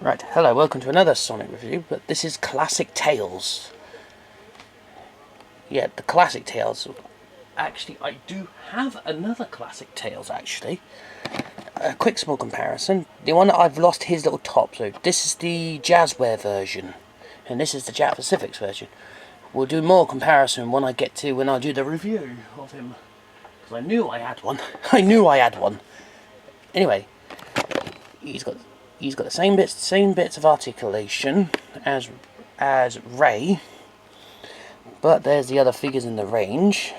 Right, hello, welcome to another Sonic review, but this is Classic Tales. Yeah, the Classic Tales. Actually, I do have another Classic Tales, actually. A quick small comparison. The one that I've lost his little top, so this is the Jazzware version, and this is the Jap Pacifics version. We'll do more comparison when I do the review of him. Because I knew I had one. I knew I had one. Anyway, he's got the same bits of articulation as Ray, but there's the other figures in the range.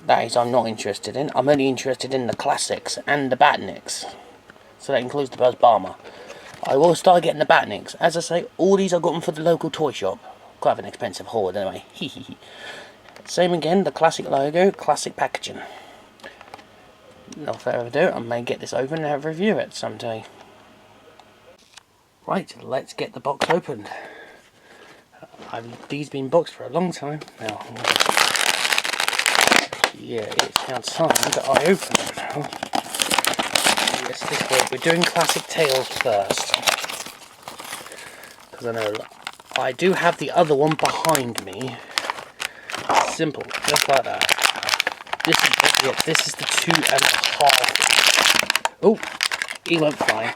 That is, I'm not interested in. I'm only interested in the classics and the Batniks. So that includes the Buzz Bomber. I will start getting the Batniks. As I say, all these I got them for the local toy shop. Quite an expensive hoard anyway. Same again, the classic logo, classic packaging. No further ado, I may get this open and have a review it someday. Right, let's get the box opened. These been boxed for a long time now. Yeah, it's now time that I open them now. Yes, this way. We're doing Classic Tales first. Because I know I do have the other one behind me. Simple, just like that. This is the 2.5. Oh, he won't fly.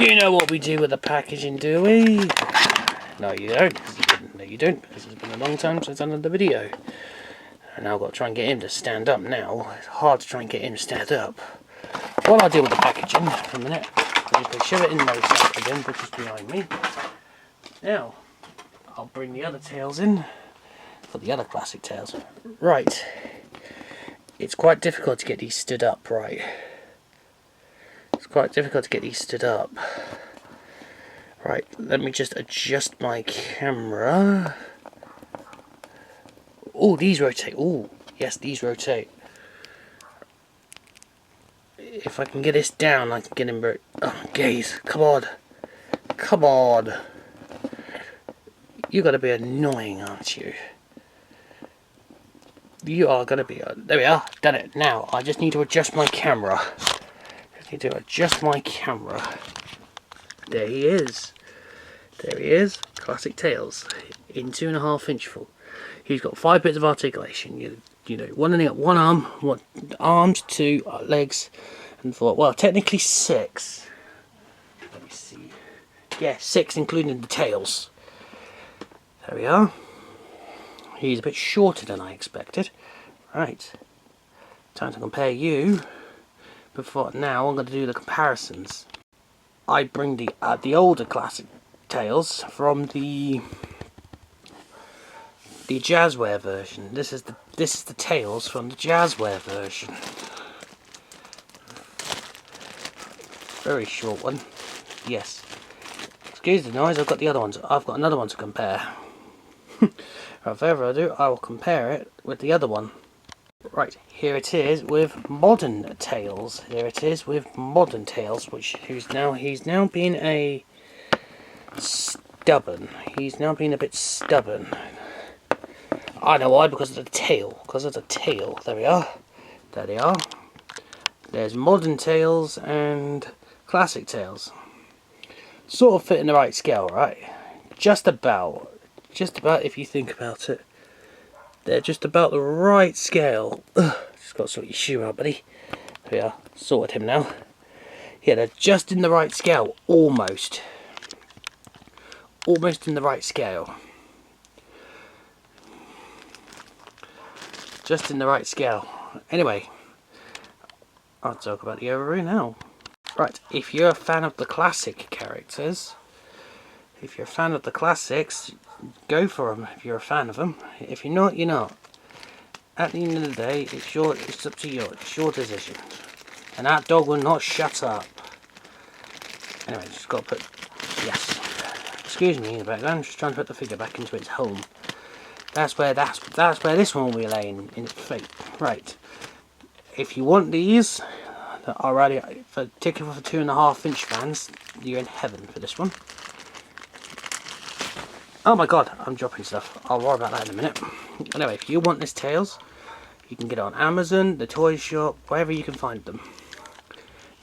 You know what we do with the packaging, do we? No, you don't. No, you don't, because it's been a long time since I've done the video. And now I've got to try and get him to stand up now. It's hard to try and get him to stand up. While I deal with the packaging for a minute, I'm going to shove it in those side again, which is behind me. Now, I'll bring the other tails in for the other Classic Tales. Right. It's quite difficult to get these stood up, right? It's quite difficult to get these stood up. Right, let me just adjust my camera. Oh, these rotate. Oh, yes, these rotate. If I can get this down, I can get him. Oh, gaze, come on. Come on. You gotta be annoying, aren't you? You are gonna be. There we are. Done it. Now, I just need to adjust my camera. There he is. There he is. Classic Tales in 2.5 inch full. He's got 5 bits of articulation. You know, one arm, arms, 2 legs, and 4. Well, technically 6. Let me see. Yeah, 6 including the tails. There we are. He's a bit shorter than I expected. Right. Time to compare you. Before now, I'm going to do the comparisons. I bring the older Classic Tales from the Jazzware version. This is the Tales from the Jazzware version. Very short one. Yes. Excuse the noise. I've got the other ones. I've got another one to compare. Without further ado, I will compare it with the other one. Right, here it is with modern Tales. Which he's now being a stubborn. He's now being a bit stubborn. I know why, because of the tail. There we are. There they are. There's modern Tales and Classic Tales. Sort of fit in the right scale, right? Just about if you think about it. They're just about the right scale. Ugh, just got to sort your shoe out, buddy. There we are. Sorted him now. Yeah, they're just in the right scale. Almost. Almost in the right scale. Just in the right scale. Anyway, I'll talk about the overview now. Right, if you're a fan of the classic characters, if you're a fan of the classics, go for them if you're a fan of them. If you're not, you're not. At the end of the day, it's up to you. It's your decision. And that dog will not shut up. Anyway, just got to put... Yes. Excuse me in the background. I'm just trying to put the figure back into its home. That's where this one will be laying in its fate. Right. If you want these, that are ready for particularly for 2.5 inch fans, you're in heaven for this one. Oh my god, I'm dropping stuff. I'll worry about that in a minute. Anyway, if you want this Tales, you can get it on Amazon, the toy shop, wherever you can find them.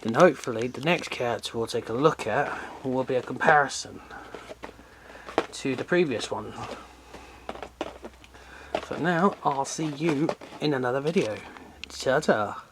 then hopefully the next character we'll take a look at will be a comparison to the previous one. For now, I'll see you in another video. Ta-ta!